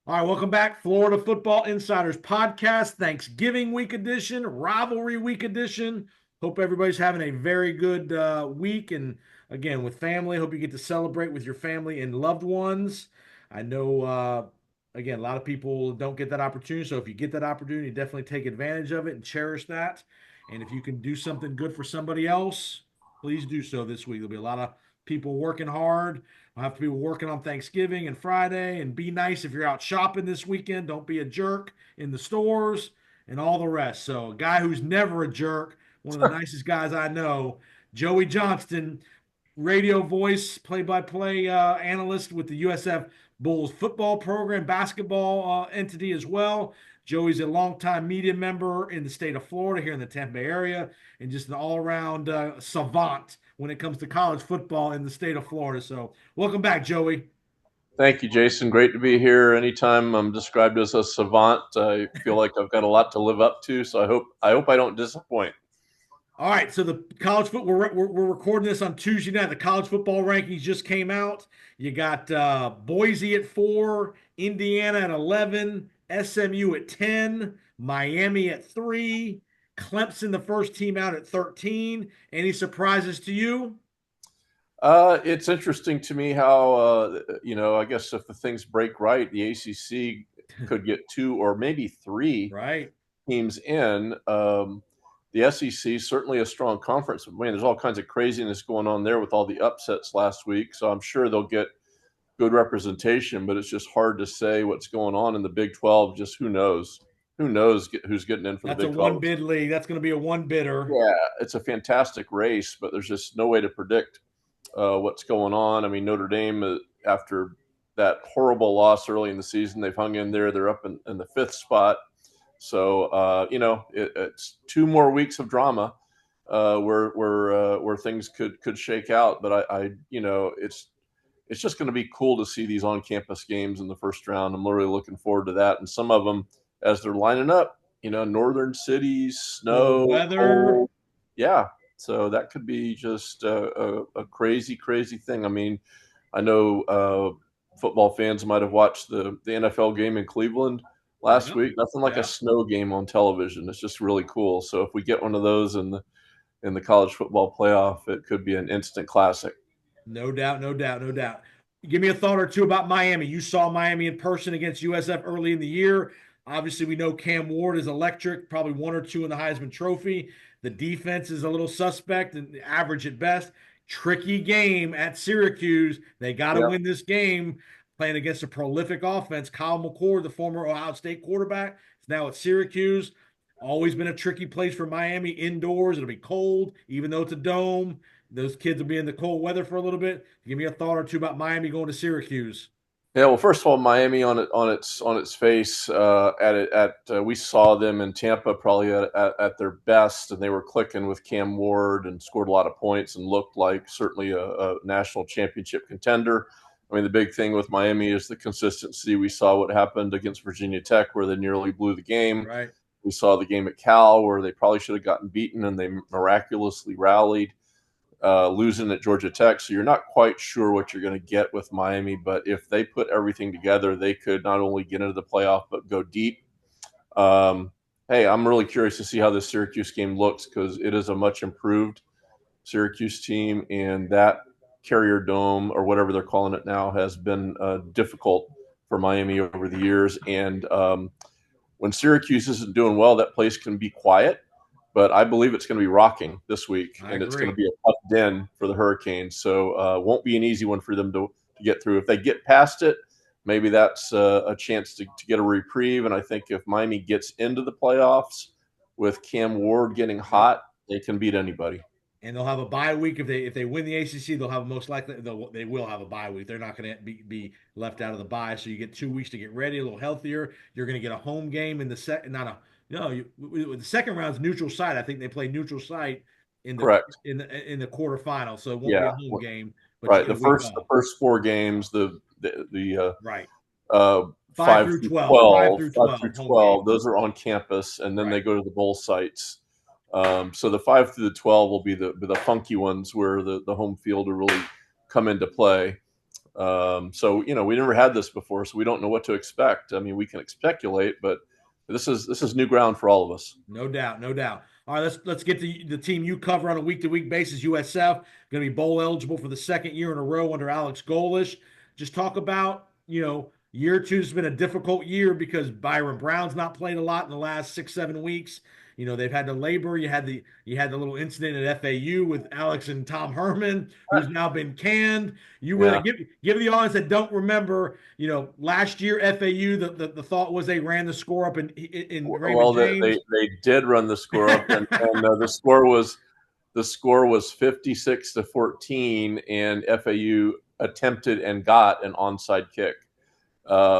All right, welcome back. Florida Football Insiders Podcast, Thanksgiving week edition, rivalry week edition. Hope everybody's having a very good week. And again, with family, hope you get to celebrate with your family and loved ones. I know, again, a lot of people don't get that opportunity. So if you get that opportunity, definitely take advantage of it and cherish that. And if you can do something good for somebody else, please do so this week. There'll be a lot of people working hard. I'll have to be working on Thanksgiving and Friday, and be nice if you're out shopping this weekend. Don't be a jerk in the stores and all the rest. So, a guy who's never a jerk, one of the nicest guys I know, Joey Johnston, radio voice, play-by-play analyst with the USF Bulls football program, basketball entity as well. Joey's a longtime media member in the state of Florida, here in the Tampa Bay area, and just an all-around savant when it comes to college football in the state of Florida. So, welcome back, Joey. Thank you, Jason. Great to be here. Anytime I'm described as a savant, I feel like I've got a lot to live up to. So I hope I don't disappoint. All right, so the college football we're recording this on Tuesday night. The college football rankings just came out. You got Boise at 4, Indiana at 11, SMU at 10, Miami at 3, Clemson, the first team out at 13. Any surprises to you? It's interesting to me how I guess if the things break right, the ACC could get two or maybe three Right. teams in. The SEC is certainly a strong conference. Man, there's all kinds of craziness going on there with all the upsets last week. So I'm sure they'll get good representation, but it's just hard to say what's going on in the Big 12. Just who knows? Who knows who's getting in for the That's a Big one 12? bid league. That's going to be a one bidder. Yeah, it's a fantastic race, but there's just no way to predict what's going on. I mean, Notre Dame, after that horrible loss early in the season, they've hung in there. They're up in the fifth spot. So it's 2 more weeks of drama where things could shake out. But it's just going to be cool to see these on-campus games in the first round. I'm really looking forward to that. And some of them, as they're lining up, northern cities, Cold snow, weather. cold. Yeah. So that could be just a crazy, crazy thing. I mean, I know football fans might have watched the NFL game in Cleveland last Yeah. week. Nothing like a Yeah. snow game on television. It's just really cool. So if we get one of those in the college football playoff, it could be an instant classic. No doubt, no doubt, no doubt. Give me a thought or two about Miami. You saw Miami in person against USF early in the year. Obviously, we know Cam Ward is electric, probably one or two in the Heisman Trophy. The defense is a little suspect and average at best. Tricky game at Syracuse. They got to Yeah. win this game playing against a prolific offense. Kyle McCord, the former Ohio State quarterback, is now at Syracuse. Always been a tricky place for Miami indoors. It'll be cold, even though it's a dome. Those kids will be in the cold weather for a little bit. Give me a thought or two about Miami going to Syracuse. Yeah, well, first of all, Miami on its face we saw them in Tampa probably at their best, and they were clicking with Cam Ward and scored a lot of points and looked like certainly a national championship contender. I mean, the big thing with Miami is the consistency. We saw what happened against Virginia Tech, where they nearly blew the game. Right. We saw the game at Cal, where they probably should have gotten beaten, and they miraculously rallied, losing at Georgia Tech. So you're not quite sure what you're going to get with Miami. But if they put everything together, they could not only get into the playoff, but go deep. Hey, I'm really curious to see how this Syracuse game looks, because it is a much improved Syracuse team. And that Carrier Dome, or whatever they're calling it now, has been difficult for Miami over the years. And when Syracuse isn't doing well, that place can be quiet. But I believe it's going to be rocking this week, I and it's going agree. to be a tough den for the Hurricanes. So won't be an easy one for them to get through. If they get past it, maybe that's a chance to get a reprieve. And I think if Miami gets into the playoffs with Cam Ward getting hot, they can beat anybody. And they'll have a bye week if they win the ACC. They'll have most likely they will have a bye week. They're not going to be left out of the bye. So you get 2 weeks to get ready, a little healthier. You're going to get a home game in the second. Not a no. The second round's neutral site. I think they play neutral site in the Correct. in the quarterfinal. So it won't be Yeah. a home game, but you Right. get The a week first the off. first 4 games, the Right. uh, Five 5 through through 12. Five 12, through 5 through 12 home 12, games. those are on campus, and then they Right. go to the bowl sites. So the 5 through the 12 will be the funky ones where the home field will really come into play. So we never had this before, so we don't know what to expect. I mean, we can speculate, but this is new ground for all of us. No doubt, no doubt. All right, let's get to the team you cover on a week to week basis. USF going to be bowl eligible for the second year in a row under Alex Golesh. Just talk about year two's been a difficult year because Byron Brown's not played a lot in the last 6 7 weeks. They've had to labor. You had the little incident at FAU with Alex and Tom Herman, who's now been canned. You Yeah. give the audience that don't remember. Last year FAU, the thought was they ran the score up in Raymond Well, James. they did run the score up, and the score was 56-14, and FAU attempted and got an onside kick,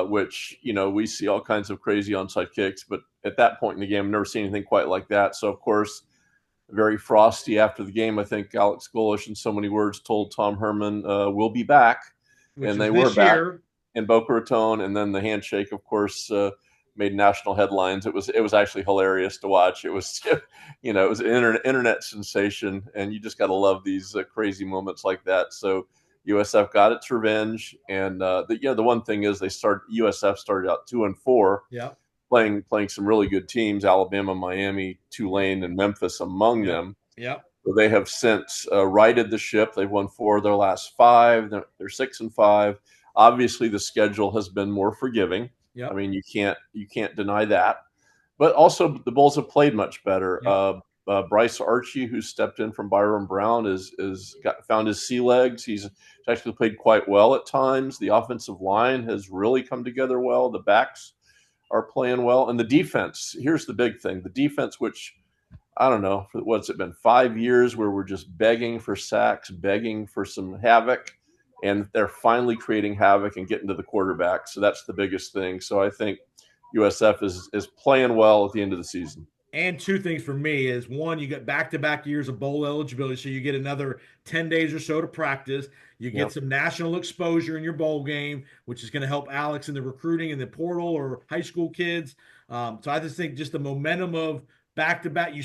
which we see all kinds of crazy onside kicks, but at that point in the game, I've never seen anything quite like that. So of course, very frosty after the game. I think Alex Golesh, in so many words, told Tom Herman, "We'll be back," Which and is they were this back year. in Boca Raton, and then the handshake, of course, made national headlines. It was actually hilarious to watch. It was it was an internet sensation, and you just got to love these crazy moments like that. So USF got its revenge, and the one thing is USF started out 2-4, Yeah, playing some really good teams: Alabama, Miami, Tulane, and Memphis among yeah, them. yeah, So they have since righted the ship. They've won 4 of their last 5. They're 6-5. Obviously, the schedule has been more forgiving. I yeah, mean, you can't deny that. But also, the Bulls have played much better. yeah. Bryce Archie, who stepped in from Byron Brown, found his sea legs. He's actually played quite well at times. The offensive line has really come together well. The backs are playing well, and the defense. Here's the big thing: the defense, which I don't know, for what's it been, 5 years where we're just begging for sacks, begging for some havoc, and they're finally creating havoc and getting to the quarterback. So that's the biggest thing. So I think USF is playing well at the end of the season. And two things for me is one, you get back to back years of bowl eligibility, so you get another 10 days or so to practice. You get Yep. some national exposure in your bowl game, which is going to help Alex in the recruiting and the portal or high school kids. So I just think just the momentum of back to back. You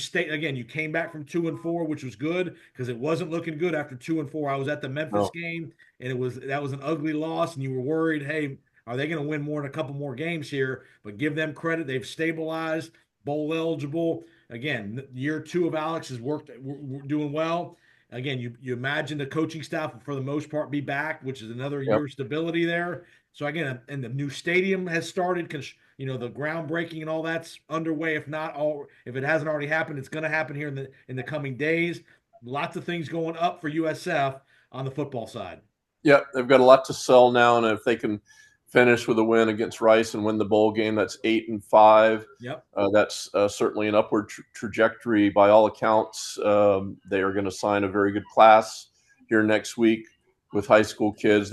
came back from 2-4, which was good because it wasn't looking good after 2-4. I was at the Memphis No. game, and that was an ugly loss, and you were worried, hey, are they going to win more in a couple more games here? But give them credit; they've stabilized, bowl eligible. Again, year two of Alex has worked, we're doing well. Again, you imagine the coaching staff will, for the most part, be back, which is another Yep. year of stability there. So again, and the new stadium has started because the groundbreaking and all that's underway. If it hasn't already happened, it's going to happen here in the coming days. Lots of things going up for USF on the football side. Yep. They've got a lot to sell now, and if they can finish with a win against Rice and win the bowl game, that's 8-5. Yep. That's certainly an upward trajectory by all accounts. They are going to sign a very good class here next week with high school kids.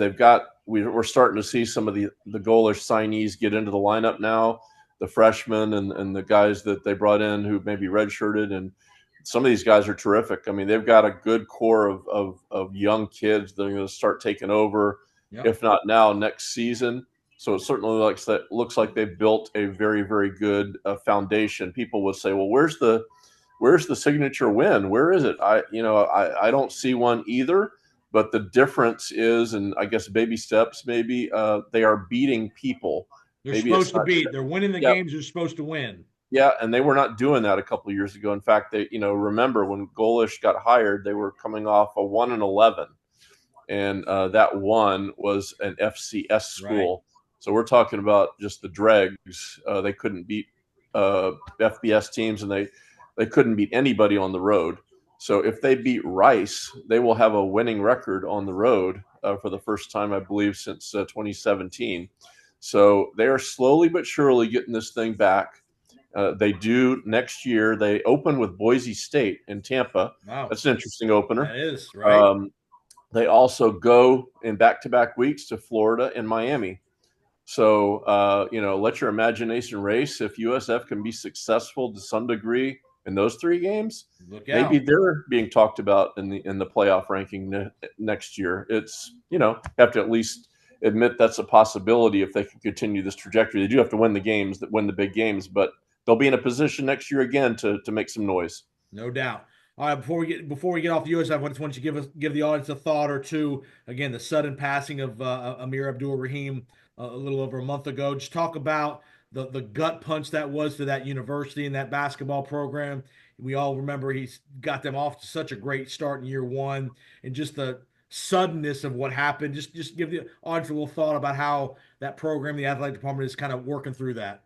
We're starting to see some of the Golesh signees get into the lineup now, the freshmen and the guys that they brought in who maybe redshirted, and some of these guys are terrific. I mean, they've got a good core of young kids that are going to start taking over, Yep. if not now, next season. So it certainly looks like they've built a very, very good foundation. People would say, "Well, where's the signature win? Where is it?" I don't see one either. But the difference is, and I guess baby steps, maybe they are beating people. They're Maybe it's supposed to not. beat. They're winning the Yeah, games they're supposed to win. yeah, and they were not doing that a couple of years ago. In fact, remember when Golesh got hired, they were coming off a 1-11, and that one was an FCS school. Right. So we're talking about just the dregs. They couldn't beat FBS teams, and they couldn't beat anybody on the road. So if they beat Rice, they will have a winning record on the road for the first time, I believe, since 2017. So they are slowly but surely getting this thing back. They do next year. They open with Boise State in Tampa. Wow. That's an interesting opener. That is right. They also go in back-to-back weeks to Florida and Miami. So, let your imagination race. If USF can be successful to some degree in those 3 games, Look maybe out. they're being talked about in the playoff ranking next year. It's have to at least admit that's a possibility if they can continue this trajectory. They do have to win the big games, but they'll be in a position next year again to make some noise. No doubt. All right, before we get off the USF, I just want you to give the audience a thought or two. Again, the sudden passing of Amir Abdul-Rahim a little over a month ago. Just talk about the gut punch that was to that university and that basketball program. We all remember he's got them off to such a great start in year one, and just the suddenness of what happened. Just give the audience a little thought about how that program, the athletic department, is kind of working through that.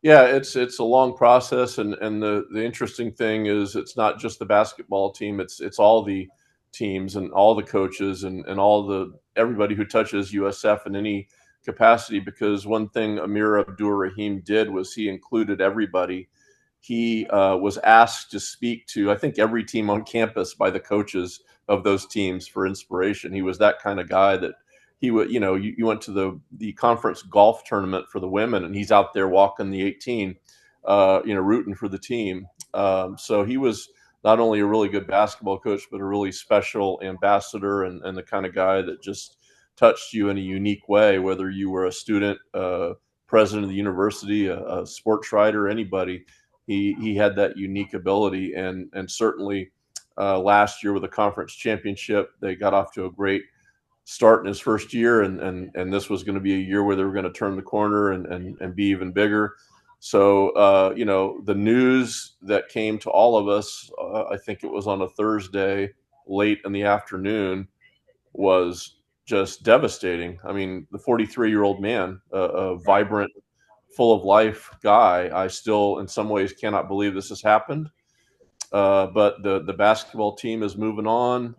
Yeah, it's a long process, and the interesting thing is it's not just the basketball team; it's all the teams and all the coaches and all the everybody who touches USF in any capacity. Because one thing Amir Abdur Rahim did was he included everybody. He was asked to speak to, I think, every team on campus by the coaches of those teams for inspiration. He was that kind of guy that he would, you went to the conference golf tournament for the women, and he's out there walking the 18, rooting for the team. So he was not only a really good basketball coach, but a really special ambassador and the kind of guy that just touched you in a unique way, whether you were a student, president of the university, a sports writer, anybody. He had that unique ability, and certainly last year with the conference championship, they got off to a great start in his first year, and this was going to be a year where they were going to turn the corner and be even bigger. So the news that came to all of us, I think it was on a Thursday late in the afternoon, was just devastating. I mean, the 43-year-old man, a vibrant, full of life guy, I still in some ways cannot believe this has happened. But the basketball team is moving on.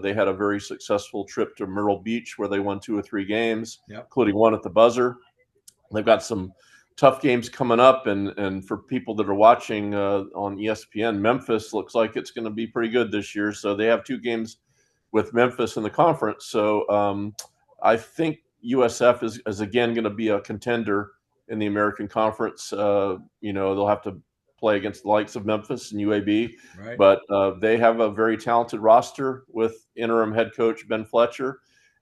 They had a very successful trip to Myrtle Beach where they won 2 or 3 games, Yep. including one at the buzzer. They've got some tough games coming up, and for people that are watching on ESPN, Memphis looks like it's going to be pretty good this year. So they have 2 games with Memphis in the conference. So I think USF is again going to be a contender in the American Conference. They'll have to play against the likes of Memphis and UAB, Right. but they have a very talented roster with interim head coach Ben Fletcher.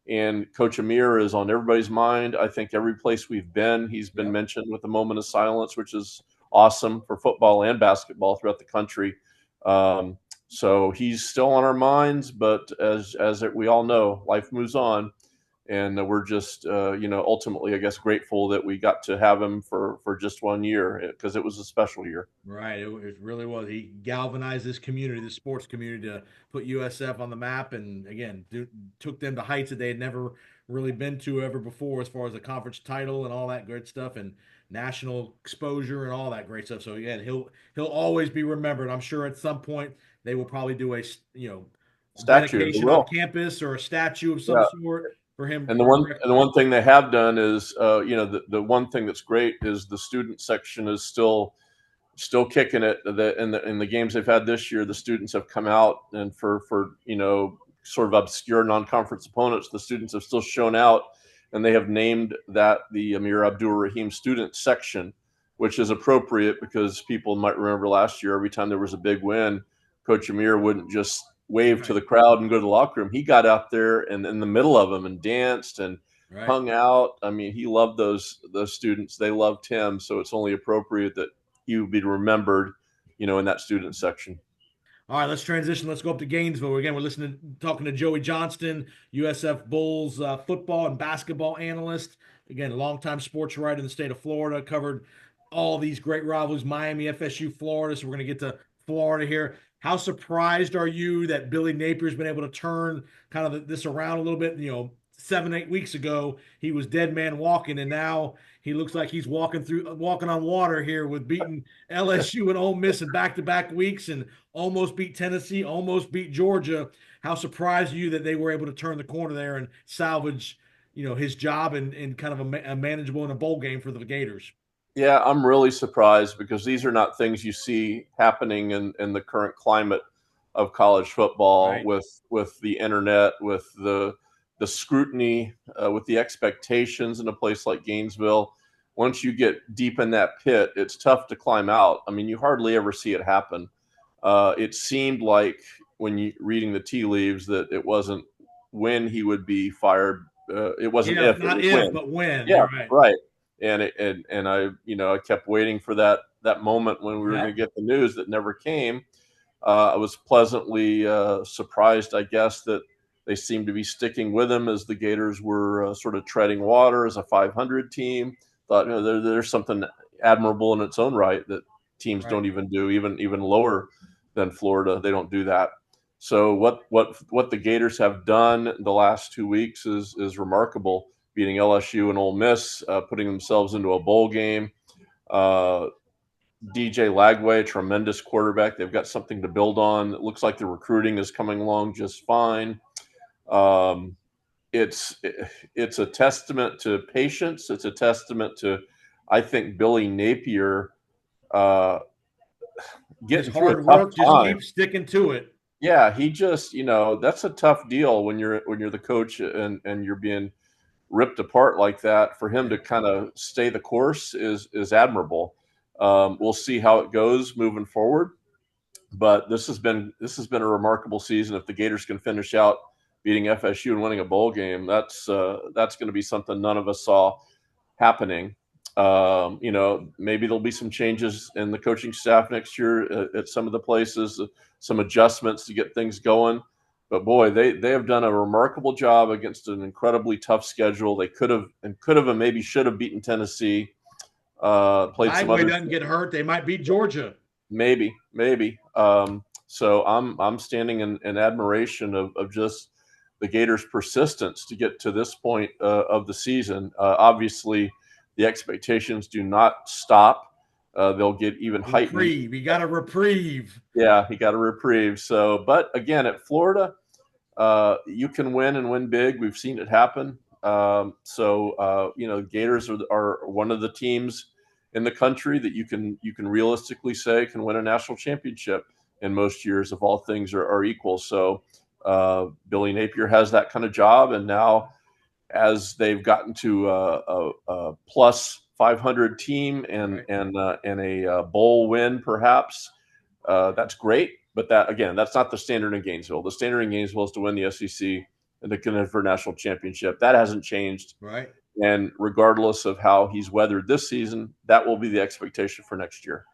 And Coach Amir is on everybody's mind. I think every place we've been, he's been Yep. mentioned with a moment of silence, which is awesome for football and basketball throughout the country. So he's still on our minds, but as we all know, life moves on, and we're just ultimately, I guess, grateful that we got to have him for just 1 year because it was a special year. Right. It really was. He galvanized this community, this sports community, to put USF on the map, and again, took them to heights that they had never really been to ever before, as far as a conference title and all that great stuff, and national exposure and all that great stuff. So again, he'll always be remembered. I'm sure at some point they will probably do a Statue, they dedication on will. campus or a statue of some Yeah. sort for him. And the one thing they have done is, the one thing that's great is the student section is still kicking it. In the games they've had this year, the students have come out, and for sort of obscure non-conference opponents, the students have still shown out, and they have named that the Amir Abdul Rahim student section, which is appropriate because people might remember last year every time there was a big win, Coach Amir wouldn't just wave to Right. the crowd and go to the locker room. He got out there and in the middle of them and danced and Right. hung out. I mean, he loved those students. They loved him, so it's only appropriate that he would be remembered, in that student section. All right, let's transition. Let's go up to Gainesville. Again, we're talking to Joey Johnston, USF Bulls football and basketball analyst. Again, longtime sports writer in the state of Florida, covered all these great rivalries, Miami, FSU, Florida. So we're going to get to Florida here. How surprised are you that Billy Napier's been able to turn kind of this around a little bit? 7, 8 weeks ago, he was dead man walking, and now he looks like he's walking on water here with beating LSU and Ole Miss in back-to-back weeks, and almost beat Tennessee, almost beat Georgia. How surprised are you that they were able to turn the corner there and salvage, his job in kind of a manageable in a bowl game for the Gators? Yeah, I'm really surprised because these are not things you see happening in the current climate of college football Right. with the internet, with the scrutiny, with the expectations in a place like Gainesville. Once you get deep in that pit, it's tough to climb out. I mean, you hardly ever see it happen. It seemed like when you reading the tea leaves that it wasn't when he would be fired. It wasn't Yeah, if, it not was if, when. but when. Yeah, You're right. right. And I kept waiting for that moment when we were Yeah. going to get the news that never came. I was pleasantly surprised, I guess, that they seemed to be sticking with him as the Gators were sort of treading water as a 500 team. Thought, there's something admirable in its own right that teams Right. don't even do, even lower than Florida. They don't do that. So what the Gators have done the last 2 weeks is remarkable. Beating LSU and Ole Miss, putting themselves into a bowl game. Uh, DJ Lagway, tremendous quarterback. They've got something to build on. It looks like the recruiting is coming along just fine. Um, it's it's a testament to patience. It's a testament to, I think, Billy Napier uh, His getting through a hard tough work, just time. keep sticking to it. Yeah, he just, that's a tough deal when you're the coach and you're being ripped apart like that. For him to kind of stay the course is admirable. We'll see how it goes moving forward, but this has been a remarkable season. If the Gators can finish out beating FSU and winning a bowl game, that's going to be something none of us saw happening. Maybe there'll be some changes in the coaching staff next year at some of the places, some adjustments to get things going. But boy, they have done a remarkable job against an incredibly tough schedule. They could have and maybe should have beaten Tennessee. Played some Lagway other doesn't get hurt, they might beat Georgia. maybe. So I'm standing in admiration of just the Gators' persistence to get to this point of the season. Obviously, the expectations do not stop. They'll get even heightened. Reprieve. He got a reprieve. Yeah, he got a reprieve. So, but again, at Florida, you can win and win big. We've seen it happen. Gators are one of the teams in the country that you can realistically say can win a national championship in most years if all things are equal. So Billy Napier has that kind of job, and now as they've gotten to a plus 500 team and a bowl win, perhaps that's great. But that's not the standard in Gainesville. The standard in Gainesville is to win the SEC and to contend for a national championship. That hasn't changed. Right. And regardless of how he's weathered this season, that will be the expectation for next year.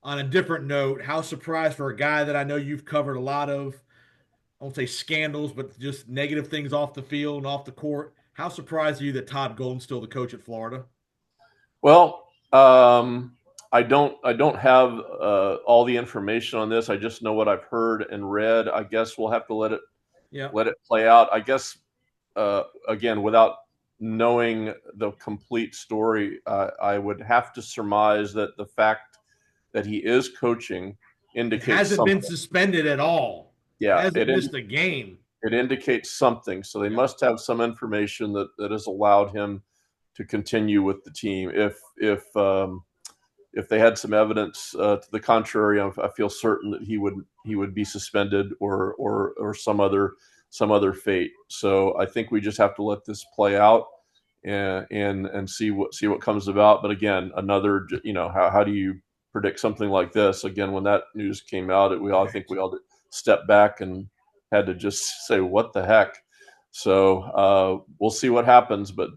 On a different note, how surprised for a guy that I know you've covered a lot of, I won't say scandals, but just negative things off the field and off the court. How surprised are you that Todd Golden's still the coach at Florida? Well, I don't have all the information on this. I just know what I've heard and read. I guess we'll have to Yeah. let it play out. I guess again, without knowing the complete story, I would have to surmise that the fact that he is coaching And indicates hasn't been something. suspended at all. Yeah, Hasn't missed a game. it indicates something. So they Yeah. must have some information that has allowed him to continue with the team. If they had some evidence to the contrary, I feel certain that he would be suspended or some other fate. So I think we just have to let this play out and see what comes about. But again, another, how do you predict something like this? Again, when that news came out, I think we all stepped back and had to just say, what the heck? So we'll see what happens, but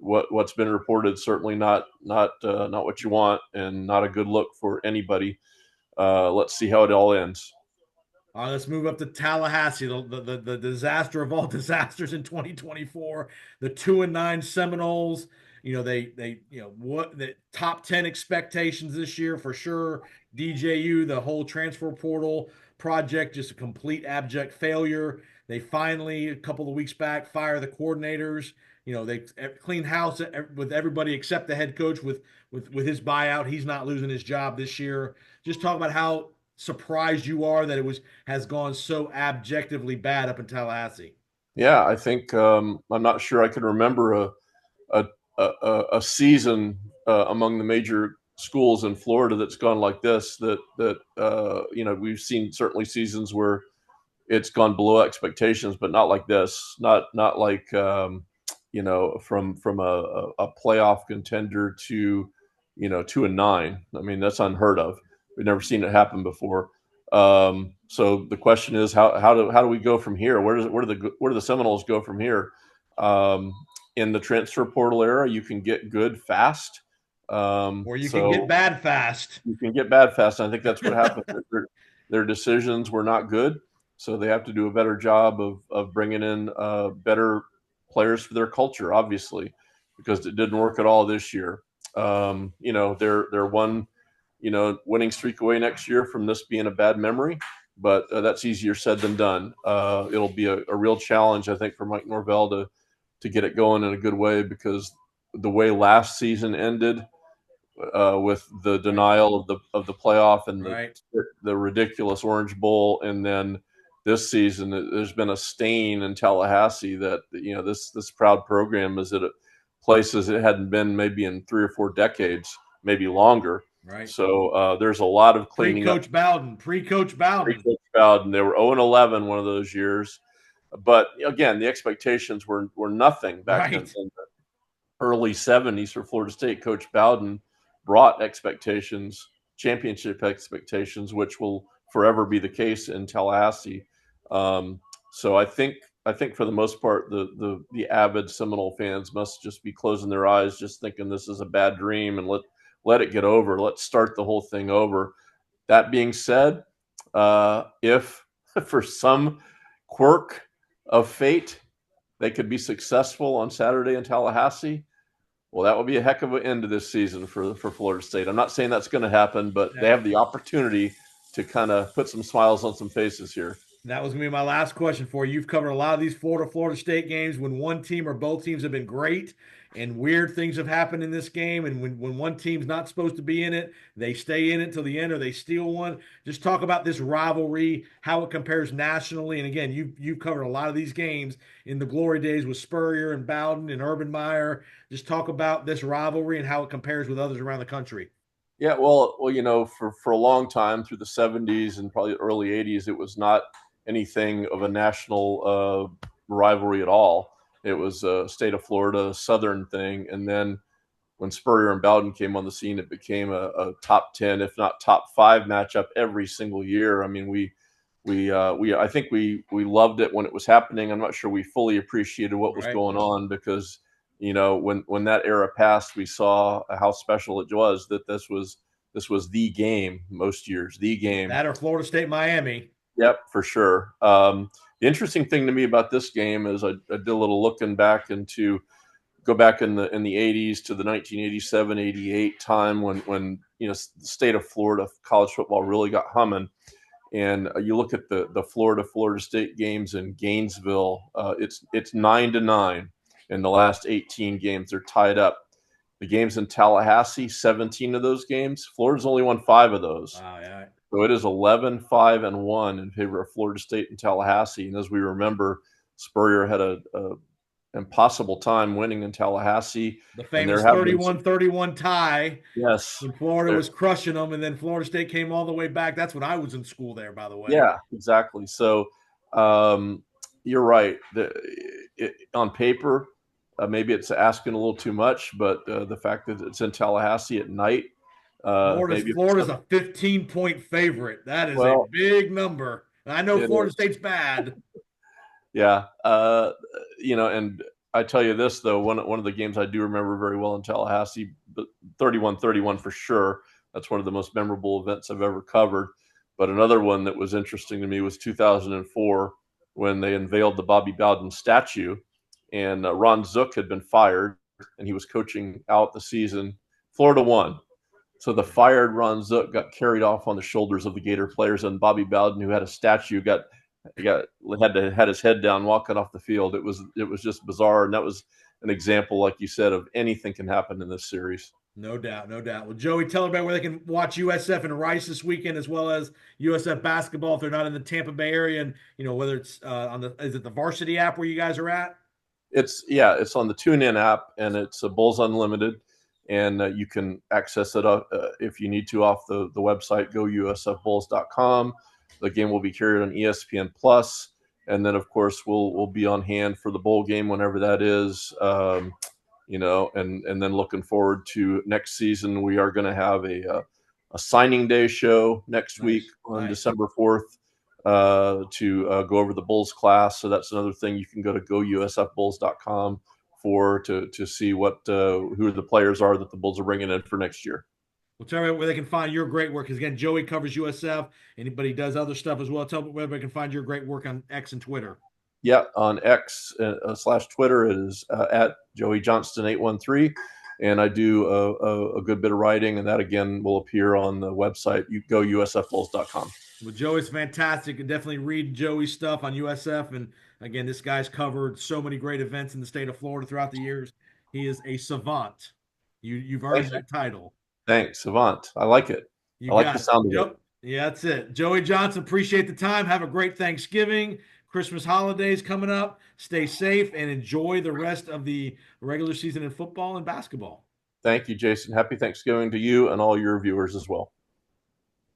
what's been reported certainly not what you want, and not a good look for anybody. Let's see how it all ends. All right, let's move up to Tallahassee, the disaster of all disasters in 2024. The 2-9 Seminoles. They what the top 10 expectations this year for sure. DJU, the whole transfer portal project, just a complete abject failure. They finally, a couple of weeks back, fire the coordinators. They clean house with everybody except the head coach with his buyout. He's not losing his job this year. Just talk about how surprised you are that it has gone so abjectively bad up in Tallahassee. Yeah, I think I'm not sure I can remember a a season among the major schools in Florida that's gone like this. We've seen certainly seasons where it's gone below expectations, but not like this. Not like from a playoff contender to 2-9. I mean, that's unheard of. We've never seen it happen before. So the question is, how do we go from here? Where do the Seminoles go from here? In the transfer portal era, you can get good fast. Or you can So get bad fast. you can get bad fast. And I think that's what happened. their decisions were not good. So they have to do a better job of bringing in better players for their culture, obviously, because it didn't work at all this year. They're one, winning streak away next year from this being a bad memory, but that's easier said than done. It'll be a real challenge, I think, for Mike Norvell to get it going in a good way, because the way last season ended, with the denial of the playoff and the ridiculous Orange Bowl, and then this season there's been a stain in Tallahassee that this proud program is at places it hadn't been maybe in 3 or 4 decades, maybe longer. Right. So there's a lot of cleaning Pre-Coach up. Bowden. Pre-Coach Bowden. They were 0-11 one of those years, but again, the expectations were nothing back in the early 70s for Florida State. Coach Bowden brought expectations, championship expectations, which will forever be the case in Tallahassee. So I think for the most part, the avid Seminole fans must just be closing their eyes, just thinking this is a bad dream, and let it get over. Let's start the whole thing over. That being said, if for some quirk of fate they could be successful on Saturday in Tallahassee, well, that would be a heck of an end to this season for Florida State. I'm not saying that's going to happen, but they have the opportunity to kind of put some smiles on some faces here. That was going to be my last question for you. You've covered a lot of these Florida State games when one team or both teams have been great and weird things have happened in this game. And when one team's not supposed to be in it, they stay in it till the end or they steal one. Just talk about this rivalry, how it compares nationally. And again, you've covered a lot of these games in the glory days with Spurrier and Bowden and Urban Meyer. Just talk about this rivalry and how it compares with others around the country. Yeah, well, for a long time through the 70s and probably early 80s, it was not anything of a national rivalry at all. It was a state of Florida Southern thing, and then when Spurrier and Bowden came on the scene, it became a top 10, if not top 5 matchup every single year. I mean, I think we loved it when it was happening. I'm not sure we fully appreciated what was going on, because when that era passed, we saw how special it was that this was the game most years, the game. That or Florida State, Miami. Yep, for sure. The interesting thing to me about this game is I did a little looking back go back in the 80s to the 1987-88 time when the state of Florida college football really got humming. And you look at the Florida State games in Gainesville, it's 9-9 in the last 18 games. They're tied up. The games in Tallahassee, 17 of those games, Florida's only won 5 of those. Wow, yeah. So it is 11-5-1 in favor of Florida State and Tallahassee. And as we remember, Spurrier had a impossible time winning in Tallahassee. The famous 31-31 tie. Yes. When Florida was crushing them, and then Florida State came all the way back. That's when I was in school there, by the way. Yeah, exactly. So you're right. On paper, maybe it's asking a little too much, but the fact that it's in Tallahassee at night. Florida's a 15-point favorite. That is a big number. I know Florida State's bad. Yeah. And I tell you this, though, one of the games I do remember very well in Tallahassee, 31-31 for sure. That's one of the most memorable events I've ever covered. But another one that was interesting to me was 2004 when they unveiled the Bobby Bowden statue, and Ron Zook had been fired and he was coaching out the season. Florida won. So the fired Ron Zook got carried off on the shoulders of the Gator players, and Bobby Bowden, who had a statue, had his head down walking off the field. It was just bizarre, and that was an example, like you said, of anything can happen in this series. No doubt, no doubt. Well, Joey, tell everybody where they can watch USF and Rice this weekend, as well as USF basketball if they're not in the Tampa Bay area, and whether it's is it the Varsity app where you guys are at? It's on the TuneIn app, and it's Bulls Unlimited. And you can access it if you need to off the website, gousfbulls.com. The game will be carried on ESPN Plus, and then of course we'll be on hand for the bowl game whenever that is. And then looking forward to next season. We are going to have a signing day show next week on December 4th to go over the Bulls class. So that's another thing. You can go to gousfbulls.com to see who the players are that the Bulls are bringing in for next year. Well, tell everybody where they can find your great work. Because again, Joey covers USF. Anybody does other stuff as well. Tell where everybody can find your great work on X and Twitter. Yeah, on X slash Twitter, it is at Joey Johnston 813. And I do a good bit of writing, and that again will appear on the website. You go usfbulls.com. Well, Joey's fantastic. And definitely read Joey's stuff on USF. And again, this guy's covered so many great events in the state of Florida throughout the years. He is a savant. You've earned Thank you. that title. Thanks, Savant. I like it. You I like got the it. sound of Yep. it. Yeah, that's it. Joey Johnson, appreciate the time. Have a great Thanksgiving, Christmas holidays coming up. Stay safe and enjoy the rest of the regular season in football and basketball. Thank you, Jason. Happy Thanksgiving to you and all your viewers as well.